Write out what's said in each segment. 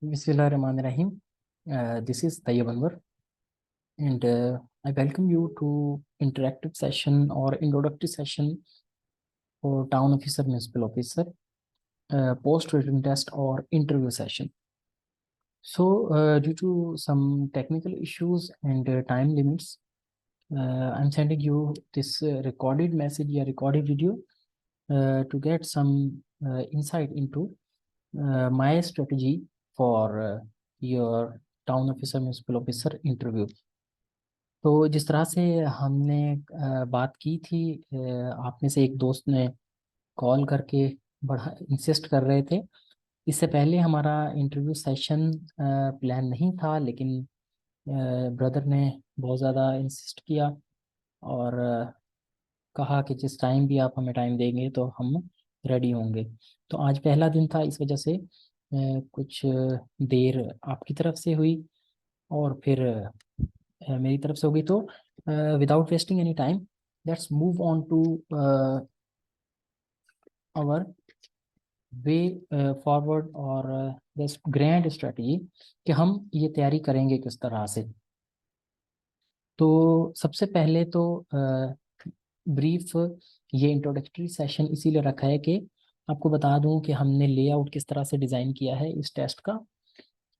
Bismillahirrahmanirrahim. This is Tayyib Anwar, and I welcome you to interactive session or introductory session for town officer, municipal officer, post written test or interview session. So, due to some technical issues and time limits, I'm sending you this recorded message or recorded video to get some insight into my strategy for your town officer, municipal officer interview. तो जिस तरह से हमने बात की थी, आप में से एक दोस्त ने कॉल करके बड़ा इंसिस्ट कर रहे थे। इससे पहले हमारा इंटरव्यू सेशन प्लान नहीं था, लेकिन ब्रदर ने बहुत ज़्यादा इंसिस्ट किया और कहा कि जिस टाइम भी आप हमें टाइम देंगे तो हम रेडी होंगे। तो आज पहला दिन था, इस वजह से कुछ देर आपकी तरफ से हुई और फिर मेरी तरफ से होगी। तो without wasting any time, let's move on to our way forward और दिस ग्रैंड स्ट्रेटजी कि हम ये तैयारी करेंगे किस तरह से। तो सबसे पहले तो ब्रीफ ये इंट्रोडक्टरी सेशन इसीलिए रखा है कि आपको बता दूं कि हमने लेआउट किस तरह से डिज़ाइन किया है इस टेस्ट का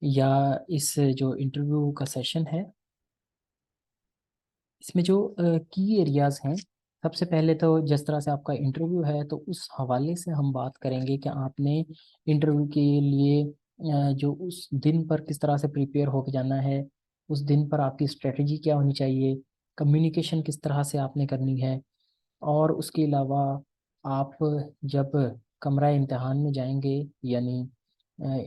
या इस जो इंटरव्यू का सेशन है। इसमें जो की एरियाज हैं, सबसे पहले तो जिस तरह से आपका इंटरव्यू है तो उस हवाले से हम बात करेंगे कि आपने इंटरव्यू के लिए जो उस दिन पर किस तरह से प्रिपेयर होकर जाना है, उस दिन पर आपकी स्ट्रेटजी क्या होनी चाहिए, कम्युनिकेशन किस तरह से आपने करनी है। और उसके अलावा आप जब कमरा इम्तिहान में जाएंगे, यानी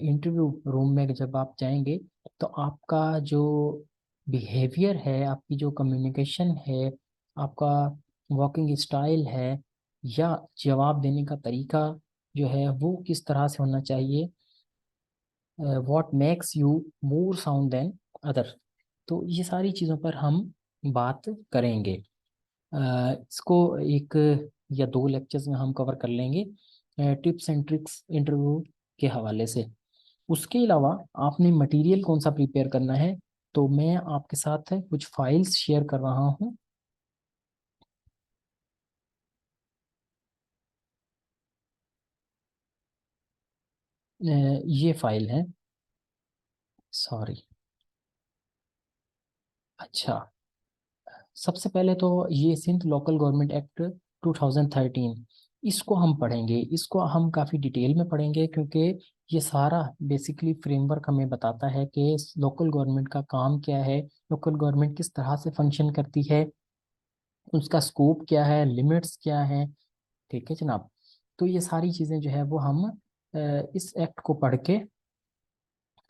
इंटरव्यू रूम में जब आप जाएंगे, तो आपका जो बिहेवियर है, आपकी जो कम्युनिकेशन है, आपका वॉकिंग स्टाइल है या जवाब देने का तरीका जो है वो किस तरह से होना चाहिए। What makes you more sound than other. तो ये सारी चीज़ों पर हम बात करेंगे। इसको एक या दो लेक्चर्स में हम कवर कर लेंगे टिप्स एंड ट्रिक्स इंटरव्यू के हवाले से। उसके अलावा आपने मटेरियल कौन सा प्रिपेयर करना है, तो मैं आपके साथ कुछ फाइल्स शेयर कर रहा हूँ। ये फाइल है, सॉरी। अच्छा, सबसे पहले तो ये सिंध लोकल गवर्नमेंट एक्ट 2013, इसको हम पढ़ेंगे। इसको हम काफ़ी डिटेल में पढ़ेंगे क्योंकि ये सारा बेसिकली फ्रेमवर्क हमें बताता है कि लोकल गवर्नमेंट का काम क्या है, लोकल गवर्नमेंट किस तरह से फंक्शन करती है, उसका स्कोप क्या है, लिमिट्स क्या है। ठीक है जनाब। तो ये सारी चीज़ें जो है वो हम इस एक्ट को पढ़ के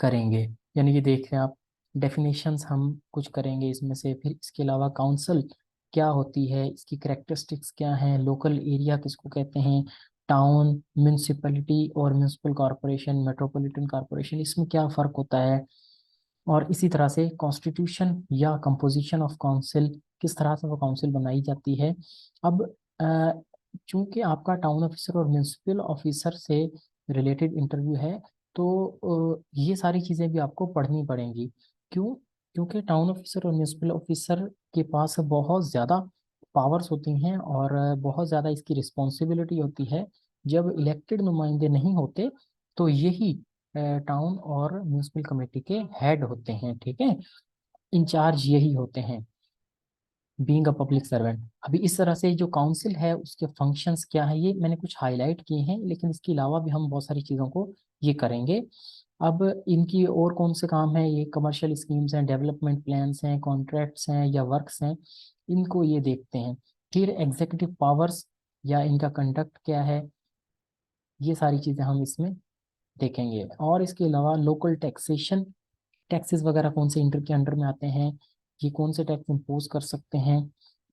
करेंगे। यानी कि देख रहे हैं आप, डेफिनेशंस हम कुछ करेंगे इसमें से। फिर इसके अलावा काउंसिल क्या होती है, इसकी करेक्टरिस्टिक्स क्या हैं, लोकल एरिया किसको कहते हैं, टाउन, म्यूनसिपैलिटी और म्यूनसिपल कॉरपोरेशन, मेट्रोपॉलिटन कॉरपोरेशन, इसमें क्या फ़र्क होता है। और इसी तरह से कॉन्स्टिट्यूशन या कंपोजिशन ऑफ काउंसिल, किस तरह से वो काउंसिल बनाई जाती है। अब चूंकि आपका टाउन ऑफिसर और म्यूनसिपल ऑफिसर से रिलेटेड इंटरव्यू है, तो ये सारी चीज़ें भी आपको पढ़नी पड़ेंगी। क्यों? क्योंकि टाउन ऑफिसर और म्यूनसिपल ऑफिसर के पास बहुत ज़्यादा पावर्स होती हैं और बहुत ज़्यादा इसकी रिस्पॉन्सिबिलिटी होती है। जब इलेक्टेड नुमाइंदे नहीं होते तो यही टाउन और म्यूनसिपल कमेटी के हेड होते हैं। ठीक है, इंचार्ज यही होते हैं, बीइंग अ पब्लिक सर्वेंट। अभी इस तरह से जो काउंसिल है उसके फंक्शंस क्या है, ये मैंने कुछ हाईलाइट किए हैं, लेकिन इसके अलावा भी हम बहुत सारी चीज़ों को ये करेंगे। अब इनकी और कौन से काम है, ये कमर्शियल स्कीम्स हैं, डेवलपमेंट प्लान्स हैं, कॉन्ट्रैक्ट्स हैं या वर्क्स हैं, इनको ये देखते हैं। फिर एग्जीक्यूटिव पावर्स या इनका कंडक्ट क्या है, ये सारी चीज़ें हम इसमें देखेंगे। और इसके अलावा लोकल टैक्सेशन, टैक्सेस वगैरह कौन से इंटर के अंडर में आते हैं, ये कौन से टैक्स इम्पोज कर सकते हैं,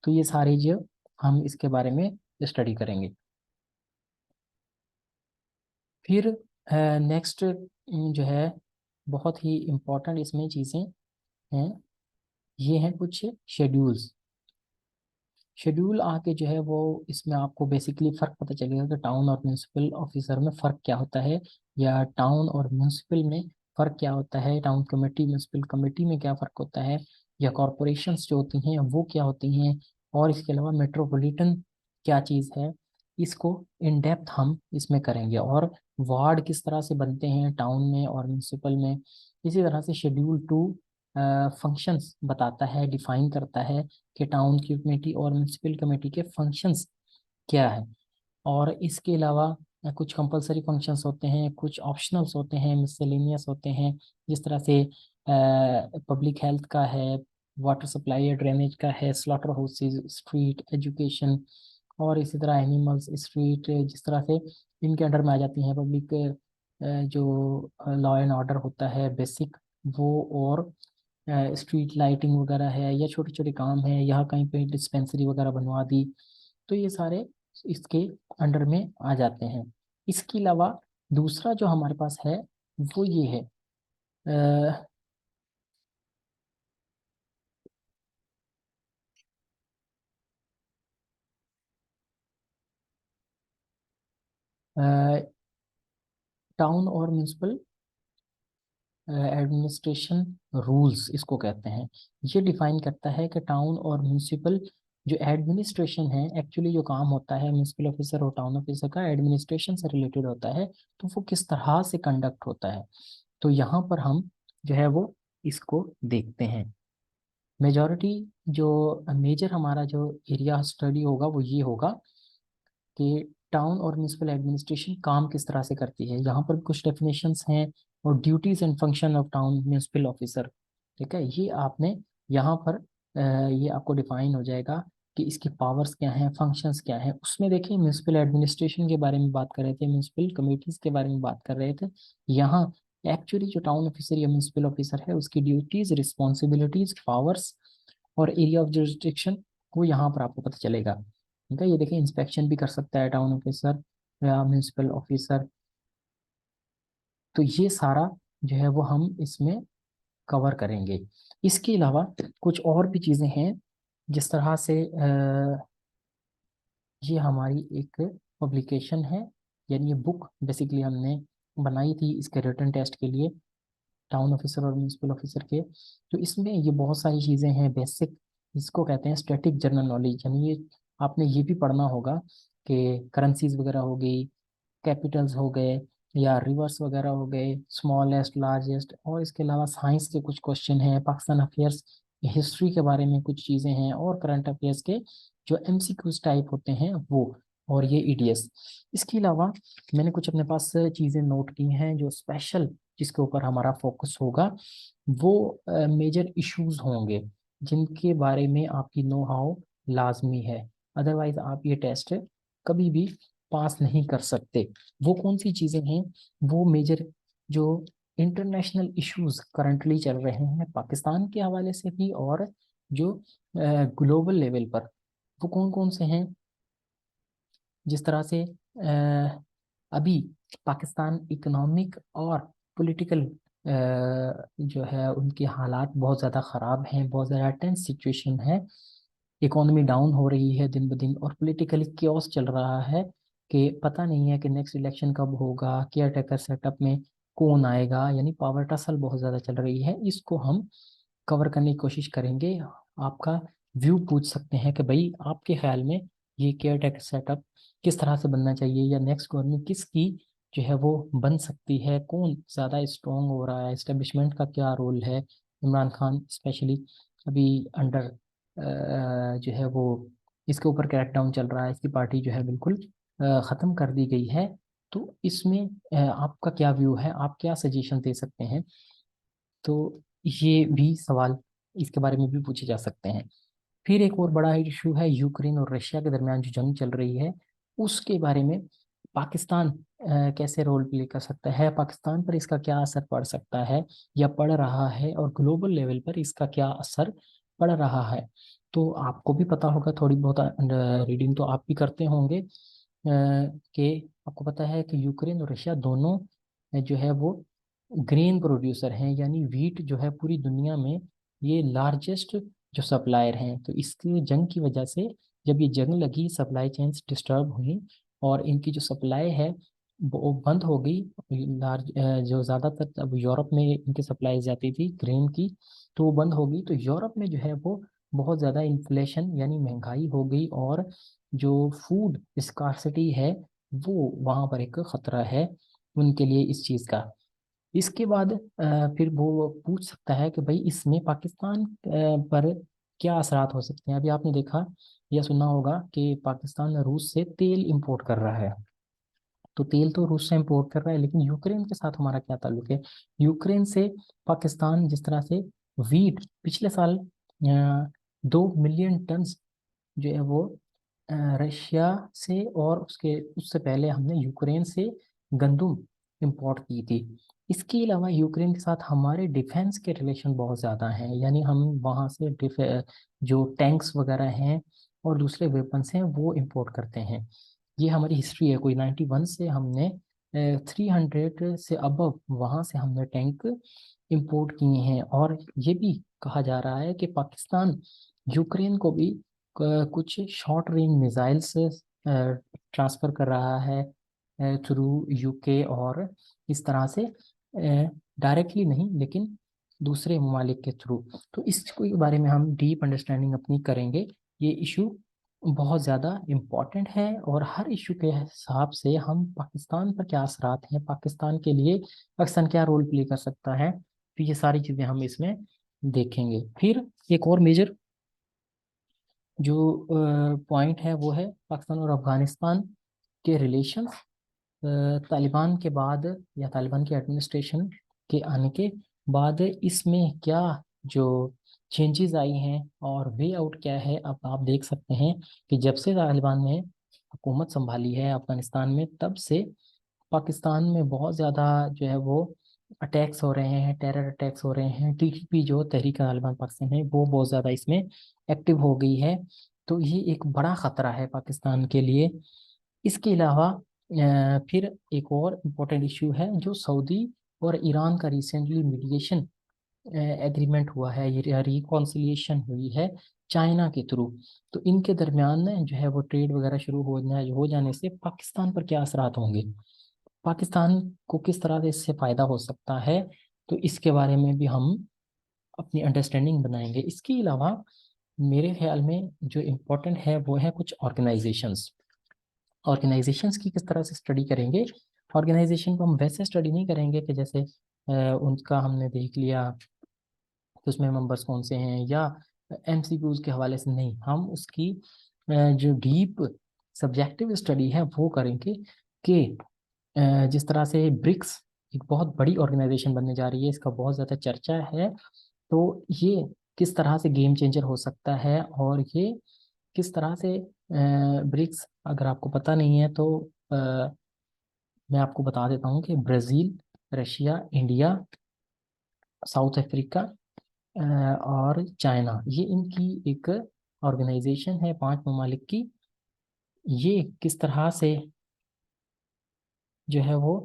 तो ये सारे जो हम इसके बारे में स्टडी करेंगे। फिर नेक्स्ट जो है बहुत ही इम्पोर्टेंट इसमें चीज़ें हैं, ये हैं कुछ शेड्यूल्स। शेड्यूल आके जो है वो इसमें आपको बेसिकली फ़र्क पता चलेगा कि टाउन और म्यूनसिपल ऑफिसर में फ़र्क क्या होता है, या टाउन और म्यूनसिपल में फ़र्क क्या होता है, टाउन कमेटी म्यूनसिपल कमेटी में क्या फ़र्क होता है, या कॉरपोरेशंस जो होती हैं वो क्या होती हैं, और इसके अलावा मेट्रोपॉलिटन क्या चीज़ है, इसको इन डेप्थ हम इसमें करेंगे। और वार्ड किस तरह से बनते हैं टाउन में और म्यूनसिपल में, इसी तरह से शेड्यूल 2 फंक्शंस बताता है, डिफाइन करता है कि टाउन की कमेटी और म्यूनसिपल कमेटी के फंक्शंस क्या है। और इसके अलावा कुछ कंपलसरी फंक्शंस होते हैं, कुछ ऑप्शनल्स होते हैं, मिसलेनियस होते हैं, जिस तरह से पब्लिक हेल्थ का है, वाटर सप्लाई या ड्रेनेज का है, स्लॉटर हाउसेज, स्ट्रीट एजुकेशन, और इसी तरह एनिमल्स, स्ट्रीट, जिस तरह से इनके अंडर में आ जाती हैं पब्लिक जो लॉ एंड ऑर्डर होता है बेसिक वो, और स्ट्रीट लाइटिंग वगैरह है, या छोटे छोटे काम है, यहाँ कहीं पे डिस्पेंसरी वगैरह बनवा दी, तो ये सारे इसके अंडर में आ जाते हैं। इसके अलावा दूसरा जो हमारे पास है वो ये है, टाउन और म्यूनिसिपल एडमिनिस्ट्रेशन रूल्स इसको कहते हैं। ये डिफाइन करता है कि टाउन और म्यूनिसिपल जो एडमिनिस्ट्रेशन है, एक्चुअली जो काम होता है म्यूनिसिपल ऑफिसर और टाउन ऑफिसर का एडमिनिस्ट्रेशन से रिलेटेड होता है, तो वो किस तरह से कंडक्ट होता है। तो यहाँ पर हम जो है वो इसको देखते हैं। मेजॉरिटी जो मेजर हमारा जो एरिया स्टडी होगा वो ये होगा कि टाउन और म्यूनिसिपल एडमिनिस्ट्रेशन काम किस तरह से करती है। यहाँ पर कुछ डेफिनेशंस हैं, और duties and function of town municipal officer, ठीक है, ये आपने यहाँ पर ये आपको डिफाइन हो जाएगा कि इसकी पावर्स क्या हैं, फंक्शंस क्या हैं। उसमें देखिए म्यूनिसिपल एडमिनिस्ट्रेशन के बारे में बात कर रहे थे, म्यूनिसिपल कमेटीज के बारे में बात कर रहे थे। यहाँ एक्चुअली जो टाउन ऑफिसर या म्यूनिसिपल ऑफिसर है उसकी ड्यूटीज, रिस्पॉन्सिबिलिटीज, पावर्स और एरिया ऑफ जुरिस्डिक्शन वो यहाँ पर आपको पता चलेगा। ठीक है, ये देखिए इंस्पेक्शन भी कर सकता है टाउन ऑफिसर या म्यूनिसिपल ऑफिसर। तो ये सारा जो है वो हम इसमें कवर करेंगे। इसके अलावा कुछ और भी चीज़ें हैं, जिस तरह से ये हमारी एक पब्लिकेशन है, यानी ये बुक बेसिकली हमने बनाई थी इसके रिटन टेस्ट के लिए, टाउन ऑफिसर और म्यूनिसिपल ऑफिसर के। तो इसमें ये बहुत सारी चीज़ें हैं बेसिक, इसको कहते हैं स्टैटिक जनरल नॉलेज, यानी ये आपने ये भी पढ़ना होगा कि करेंसीज वगैरह हो गई, कैपिटल्स हो गए, या रिवर्स वगैरह हो गए, स्मॉलेस्ट, लार्जेस्ट, और इसके अलावा साइंस के कुछ क्वेश्चन हैं, पाकिस्तान अफेयर्स, हिस्ट्री के बारे में कुछ चीज़ें हैं, और करंट अफेयर्स के जो एमसीक्यूज टाइप होते हैं वो, और ये ईडीएस। इसके अलावा मैंने कुछ अपने पास चीज़ें नोट की हैं जो स्पेशल जिसके ऊपर हमारा फोकस होगा, वो मेजर इश्यूज होंगे जिनके बारे में आपकी नो हाउ लाजमी है, अदरवाइज आप ये टेस्ट कभी भी पास नहीं कर सकते। वो कौन सी चीज़ें हैं, वो मेजर जो इंटरनेशनल इश्यूज करंटली चल रहे हैं पाकिस्तान के हवाले से भी, और जो ग्लोबल लेवल पर वो कौन कौन से हैं। जिस तरह से अभी पाकिस्तान इकोनॉमिक और पॉलिटिकल जो है उनके हालात बहुत ज़्यादा ख़राब हैं, बहुत ज़्यादा टेंस सिचुएशन है, इकोनॉमी डाउन हो रही है दिन ब दिन, और पॉलिटिकली क्योस चल रहा है कि पता नहीं है कि नेक्स्ट इलेक्शन कब होगा, केयर टेकर सेटअप में कौन आएगा, यानी पावर टसल बहुत ज़्यादा चल रही है। इसको हम कवर करने की कोशिश करेंगे। आपका व्यू पूछ सकते हैं कि भाई आपके ख्याल में ये केयर टेकर सेटअप किस तरह से बनना चाहिए, या नेक्स्ट गवर्नमेंट किसकी जो है वो बन सकती है, कौन ज़्यादा स्ट्रॉन्ग हो रहा है, इस्टेब्लिशमेंट का क्या रोल है, इमरान खान स्पेशली अभी अंडर जो है वो इसके ऊपर क्रैकडाउन चल रहा है, इसकी पार्टी जो है बिल्कुल ख़त्म कर दी गई है। तो इसमें आपका क्या व्यू है, आप क्या सजेशन दे सकते हैं। तो ये भी सवाल इसके बारे में भी पूछे जा सकते हैं। फिर एक और बड़ा इशू है यूक्रेन और रशिया के दरमियान जो जंग चल रही है, उसके बारे में पाकिस्तान कैसे रोल प्ले कर सकता है, पाकिस्तान पर इसका क्या असर पड़ सकता है या पड़ रहा है, और ग्लोबल लेवल पर इसका क्या असर पड़ रहा है। तो आपको भी पता होगा, थोड़ी बहुत रीडिंग तो आप भी करते होंगे कि आपको पता है कि यूक्रेन और रशिया दोनों जो है वो ग्रेन प्रोड्यूसर हैं, यानी वीट जो है पूरी दुनिया में ये लार्जेस्ट जो सप्लायर हैं। तो इसकी जंग की वजह से जब ये जंग लगी, सप्लाई चेन्स डिस्टर्ब हुई, और इनकी जो सप्लाई है वो बंद हो गई। लार्ज जो ज़्यादातर अब यूरोप में इनकी सप्लाई जाती थी ग्रेन की, तो वो बंद हो गई। तो यूरोप में जो है वो बहुत ज़्यादा इन्फ्लेशन यानी महंगाई हो गई, और जो फूड स्कार्सिटी है वो वहाँ पर एक खतरा है उनके लिए इस चीज़ का। इसके बाद फिर वो पूछ सकता है कि भाई इसमें पाकिस्तान पर क्या असरात हो सकते हैं। अभी आपने देखा या सुना होगा कि पाकिस्तान रूस से तेल इंपोर्ट कर रहा है। तो तेल तो रूस से इंपोर्ट कर रहा है, लेकिन यूक्रेन के साथ हमारा क्या ताल्लुक है? यूक्रेन से पाकिस्तान जिस तरह से वीट पिछले साल 2 मिलियन टन जो है वो रशिया से, और उसके उससे पहले हमने यूक्रेन से गंदम इंपोर्ट की थी। इसके अलावा यूक्रेन के साथ हमारे डिफेंस के रिलेशन बहुत ज़्यादा हैं, यानी हम वहाँ से जो टैंक्स वगैरह हैं और दूसरे वेपन्स हैं वो इंपोर्ट करते हैं। ये हमारी हिस्ट्री है। कोई 91 से हमने 300 से अबव वहाँ से हमने टैंक इंपोर्ट किए हैं। और ये भी कहा जा रहा है कि पाकिस्तान यूक्रेन को भी कुछ शॉर्ट रेंज मिसाइल्स ट्रांसफर कर रहा है थ्रू यूके, और इस तरह से डायरेक्टली नहीं लेकिन दूसरे ममालिक के थ्रू। तो इसके बारे में हम डीप अंडरस्टैंडिंग अपनी करेंगे। ये इशू बहुत ज़्यादा इम्पोर्टेंट है, और हर इशू के हिसाब से हम पाकिस्तान पर क्या असरात हैं, पाकिस्तान के लिए पाकिस्तान क्या रोल प्ले कर सकता है, तो ये सारी चीज़ें हम इसमें देखेंगे। फिर एक और मेजर जो पॉइंट है वो है पाकिस्तान और अफगानिस्तान के रिलेशन तालिबान के बाद, या तालिबान के एडमिनिस्ट्रेशन के आने के बाद इसमें क्या जो चेंजेस आई हैं और वे आउट क्या है। अब आप देख सकते हैं कि जब से तालिबान ने हुकूमत संभाली है अफगानिस्तान में, तब से पाकिस्तान में बहुत ज़्यादा जो है वो अटैक्स हो रहे हैं, टेरर अटैक्स हो रहे हैं। टीटीपी जो तहरीक तालिबान पाकिस्तान है वो बहुत ज़्यादा इसमें एक्टिव हो गई है। तो ये एक बड़ा ख़तरा है पाकिस्तान के लिए। इसके अलावा फिर एक और इम्पोर्टेंट इशू है जो सऊदी और ईरान का रिसेंटली मीडिएशन एग्रीमेंट हुआ है, ये रिकॉन्सिलिएशन हुई है चाइना के थ्रू। तो इनके दरमियान जो है वो ट्रेड वगैरह शुरू हो जाने से पाकिस्तान पर क्या असरात होंगे, पाकिस्तान को किस तरह से इससे फायदा हो सकता है, तो इसके बारे में भी हम अपनी अंडरस्टैंडिंग बनाएंगे। इसके अलावा मेरे ख्याल में जो इम्पोर्टेंट है वो है कुछ ऑर्गेनाइजेशंस। ऑर्गेनाइजेशंस की किस तरह से स्टडी करेंगे। ऑर्गेनाइजेशन को हम वैसे स्टडी नहीं करेंगे कि जैसे उनका हमने देख लिया तो उसमें मेंबर्स कौन से हैं, या एमसीक्यूज के हवाले से नहीं, हम उसकी जो डीप सब्जेक्टिव स्टडी है वो करेंगे कि जिस तरह से ब्रिक्स एक बहुत बड़ी ऑर्गेनाइजेशन बनने जा रही है, इसका बहुत ज़्यादा चर्चा है। तो ये किस तरह से गेम चेंजर हो सकता है, और ये किस तरह से ब्रिक्स, अगर आपको पता नहीं है तो मैं आपको बता देता हूँ कि Brazil, Russia, India, south Africa और चाइना, ये इनकी एक ऑर्गेनाइजेशन है 5 ममालिक की। ये किस तरह से जो है वो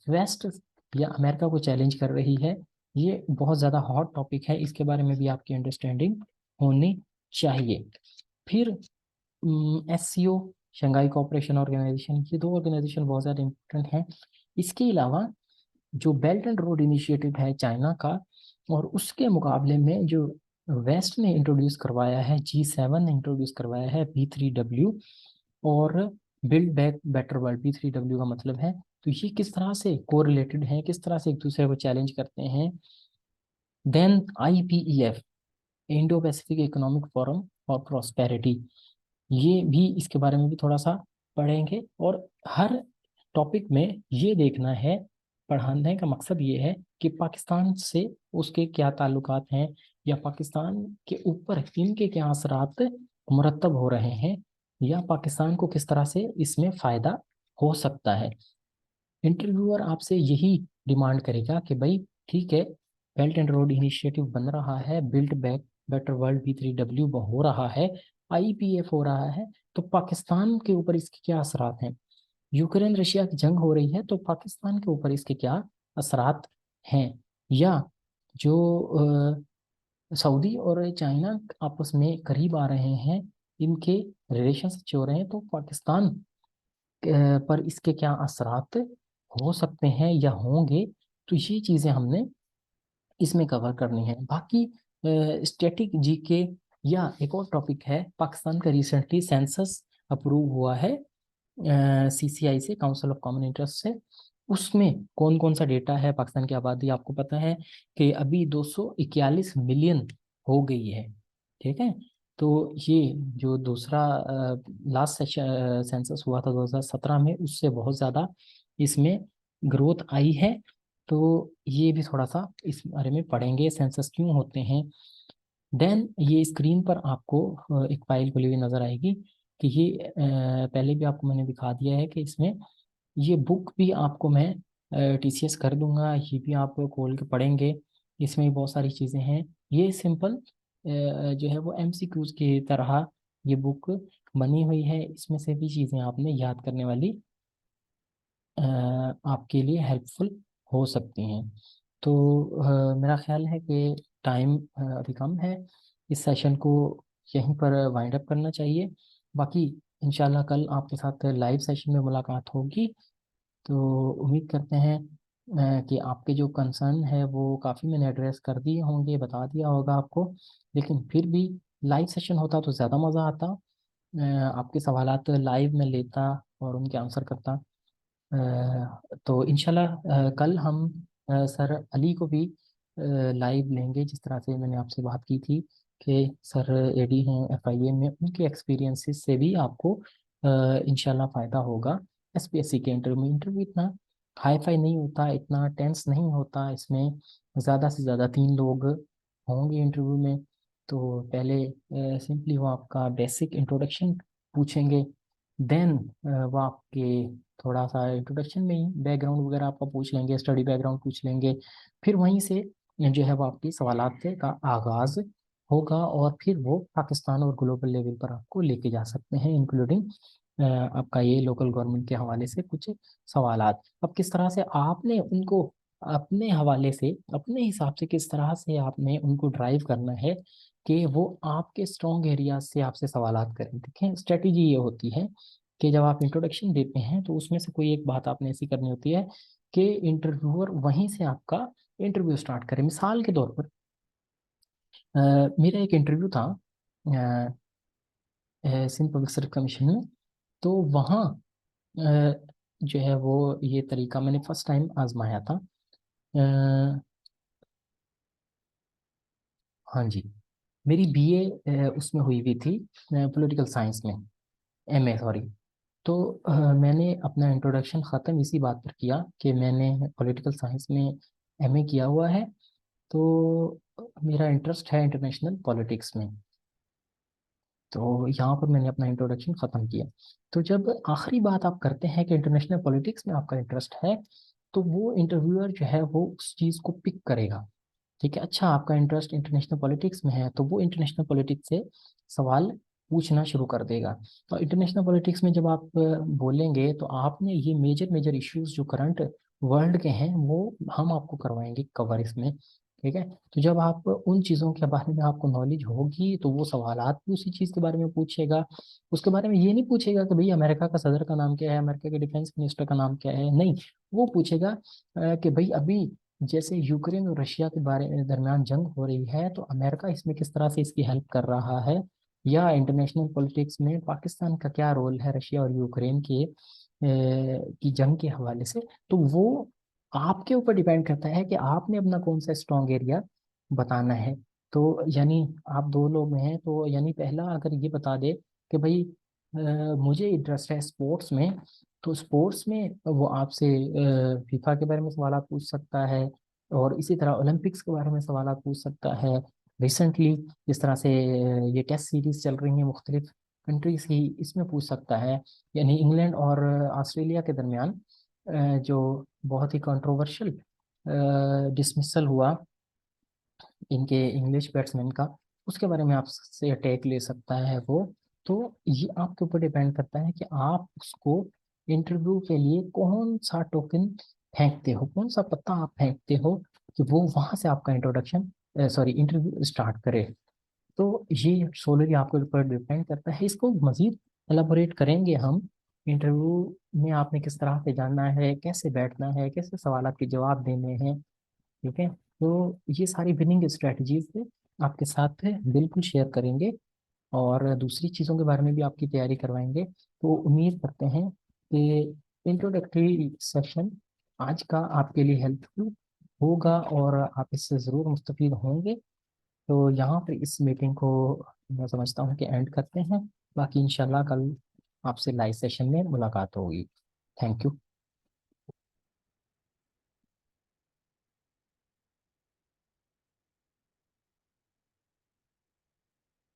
वेस्ट या अमेरिका को चैलेंज कर रही है, ये बहुत ज़्यादा हॉट टॉपिक है। इसके बारे में भी आपकी अंडरस्टैंडिंग होनी चाहिए। फिर एससीओ, शंघाई कोऑपरेशन ऑर्गेनाइजेशन, ये दो ऑर्गेनाइजेशन बहुत ज़्यादा इंपॉर्टेंट हैं। इसके अलावा जो बेल्ट एंड रोड इनिशिएटिव है चाइना का, और उसके मुकाबले में जो वेस्ट ने इंट्रोड्यूस करवाया है, G7 ने इंट्रोड्यूस करवाया है B3W, और build back better world, B3W का मतलब है। तो ये किस तरह से कोरिलेटेड है, किस तरह से एक दूसरे को चैलेंज करते हैं। Then IPEF, Indo Pacific economic forum for prosperity, ये भी इसके बारे में भी थोड़ा सा पढ़ेंगे। और हर टॉपिक में ये देखना है, पढ़ाने का मकसद ये है कि पाकिस्तान से उसके क्या ताल्लुकात हैं, या पाकिस्तान के ऊपर इनके क्या असरात मुरतब हो रहे हैं, या पाकिस्तान को किस तरह से इसमें फ़ायदा हो सकता है। इंटरव्यूअर आपसे यही डिमांड करेगा कि भाई ठीक है, बेल्ट एंड रोड इनिशिएटिव बन रहा है, build back better world B3W हो रहा है, IPF हो रहा है, तो पाकिस्तान के ऊपर इसके क्या असरात हैं। यूक्रेन रशिया की जंग हो रही है, तो पाकिस्तान के ऊपर इसके क्या असरात हैं। या जो सऊदी और चाइना आपस में करीब आ रहे हैं, इनके रिलेशन अच्छे हो रहे हैं, तो पाकिस्तान पर इसके क्या असरात हो सकते हैं या होंगे, तो ये चीज़ें हमने इसमें कवर करनी है। बाकी स्टैटिक जीके या एक और टॉपिक है, पाकिस्तान का रिसेंटली सेंसस अप्रूव हुआ है सीसीआई से, काउंसिल ऑफ कॉमन इंटरेस्ट से। उसमें कौन कौन सा डेटा है, पाकिस्तान की आबादी आपको पता है कि अभी 241 मिलियन हो गई है, ठीक है। तो ये जो दूसरा लास्ट सेंसस हुआ था 2017 में, उससे बहुत ज़्यादा इसमें ग्रोथ आई है। तो ये भी थोड़ा सा इस बारे में पढ़ेंगे, सेंसस क्यों होते हैं। देन ये स्क्रीन पर आपको एक फाइल खुली हुई नज़र आएगी कि ये पहले भी आपको मैंने दिखा दिया है कि इसमें ये बुक भी आपको मैं टीसीएस कर दूंगा, ये भी आप खोल के पढ़ेंगे। इसमें बहुत सारी चीज़ें हैं। ये सिंपल जो है वो एमसीक्यूज की तरह ये बुक बनी हुई है। इसमें से भी चीज़ें आपने याद करने वाली आपके लिए हेल्पफुल हो सकती हैं। तो मेरा ख्याल है कि टाइम अभी कम है, इस सेशन को यहीं पर वाइंड अप करना चाहिए। बाकी इंशाल्लाह कल आपके साथ लाइव सेशन में मुलाकात होगी। तो उम्मीद करते हैं कि आपके जो कंसर्न है वो काफ़ी मैंने एड्रेस कर दिए होंगे, बता दिया होगा आपको। लेकिन फिर भी लाइव सेशन होता तो ज़्यादा मज़ा आता। आपके सवालात लाइव में लेता और उनके आंसर करता। तो इंशाल्लाह कल हम सर अली को भी लाइव लेंगे, जिस तरह से मैंने आपसे बात की थी कि सर एडी हैं एफआईए में, उनके एक्सपीरियंसेस से भी आपको इंशाल्लाह फ़ायदा होगा। एसपीएससी के इंटरव्यू में, इंटरव्यू इतना हाई फाई नहीं होता, इतना टेंस नहीं होता। इसमें ज़्यादा से ज़्यादा 3 लोग होंगे इंटरव्यू में। तो पहले सिंपली वो आपका बेसिक इंट्रोडक्शन पूछेंगे। देन वो आपके थोड़ा सा इंट्रोडक्शन में ही बैकग्राउंड वगैरह आपका पूछ लेंगे, स्टडी बैकग्राउंड पूछ लेंगे। फिर वहीं से जो है वो आपकी सवालात का आगाज होगा और फिर वो पाकिस्तान और ग्लोबल लेवल पर आपको लेके जा सकते हैं, इंक्लूडिंग आपका ये लोकल गवर्नमेंट के हवाले से कुछ सवालात। अब किस तरह से आपने उनको अपने हवाले से, अपने हिसाब से किस तरह से आपने उनको ड्राइव करना है कि वो आपके स्ट्रॉन्ग एरियाज से आपसे सवालात करें। देखें, स्ट्रेटजी ये होती है कि जब आप इंट्रोडक्शन देते हैं तो उसमें से कोई एक बात आपने ऐसी करनी होती है कि इंटरव्यूअर वहीं से आपका इंटरव्यू स्टार्ट करे। मिसाल के तौर पर मेरा एक इंटरव्यू था सिंध पब्लिक सर्विस कमीशन में। तो वहाँ जो है वो ये तरीका मैंने फर्स्ट टाइम आजमाया था। अ, हाँ जी, मेरी बीए उसमें हुई हुई थी, पॉलिटिकल साइंस में, एमए सॉरी। तो मैंने अपना इंट्रोडक्शन ख़त्म इसी बात पर किया कि मैंने पॉलिटिकल साइंस में एमए किया हुआ है, तो मेरा इंटरेस्ट है इंटरनेशनल पॉलिटिक्स में। तो यहाँ पर मैंने अपना इंट्रोडक्शन ख़त्म किया। तो जब आखिरी बात आप करते हैं कि इंटरनेशनल पॉलिटिक्स में आपका इंटरेस्ट है, तो वो इंटरव्यूअर जो है वो उस चीज़ को पिक करेगा। ठीक है, अच्छा आपका इंटरेस्ट इंटरनेशनल पॉलिटिक्स में है, तो वो इंटरनेशनल पॉलिटिक्स से सवाल पूछना शुरू कर देगा। तो इंटरनेशनल पॉलिटिक्स में जब आप बोलेंगे तो आपने ये मेजर मेजर इश्यूज जो करंट वर्ल्ड के हैं वो हम आपको करवाएंगे कवर इसमें। ठीक है, तो जब आप उन चीज़ों के बारे में आपको नॉलेज होगी तो वो सवालात भी उसी चीज़ के बारे में पूछेगा। उसके बारे में ये नहीं पूछेगा कि भाई अमेरिका का सदर का नाम क्या है, अमेरिका के डिफेंस मिनिस्टर का नाम क्या है, नहीं। वो पूछेगा कि भाई अभी जैसे यूक्रेन और रशिया के बारे में दरमियान जंग हो रही है, तो अमेरिका इसमें किस तरह से इसकी हेल्प कर रहा है, या इंटरनेशनल पॉलिटिक्स में पाकिस्तान का क्या रोल है रशिया और यूक्रेन के की जंग के हवाले से। तो वो आपके ऊपर डिपेंड करता है कि आपने अपना कौन सा स्ट्रॉन्ग एरिया बताना है। तो यानी आप 2 लोग हैं, तो यानी पहला अगर ये बता दे कि भाई मुझे इंटरेस्ट है स्पोर्ट्स में, तो स्पोर्ट्स में वो आपसे फीफा के बारे में सवाल पूछ सकता है, और इसी तरह ओलंपिक्स के बारे में सवाल पूछ सकता है। रिसेंटली जिस तरह से ये टेस्ट सीरीज चल रही है मुख्तलिफ कंट्रीज की, इसमें पूछ सकता है। यानी इंग्लैंड और ऑस्ट्रेलिया के दरमियान जो बहुत ही कंट्रोवर्शियल डिसमिसल हुआ इनके इंग्लिश बैट्समैन का, उसके बारे में आपसे अटैक ले सकता है वो। तो ये आपके ऊपर डिपेंड करता है कि आप उसको इंटरव्यू के लिए कौन सा टोकन फेंकते हो, कौन सा पत्ता आप फेंकते हो कि वो वहां से आपका इंट्रोडक्शन सॉरी इंटरव्यू स्टार्ट करे। तो ये सोलरली आपके ऊपर डिपेंड करता है। इसको मजीद एलाबोरेट करेंगे हम इंटरव्यू में आपने किस तरह से जानना है, कैसे बैठना है, कैसे सवाल के जवाब देने हैं। ठीक है, तो ये सारी विनिंग स्ट्रेटजीज आपके साथ बिल्कुल शेयर करेंगे, और दूसरी चीज़ों के बारे में भी आपकी तैयारी करवाएंगे। तो उम्मीद करते हैं कि इंट्रोडक्टरी सेशन आज का आपके लिए हेल्पफुल होगा और आप इससे ज़रूर मुस्तफीद होंगे। तो यहाँ पर इस मीटिंग को मैं समझता हूँ कि एंड करते हैं। बाकी इंशाल्लाह कल आपसे लाइव सेशन में मुलाकात होगी। Thank you.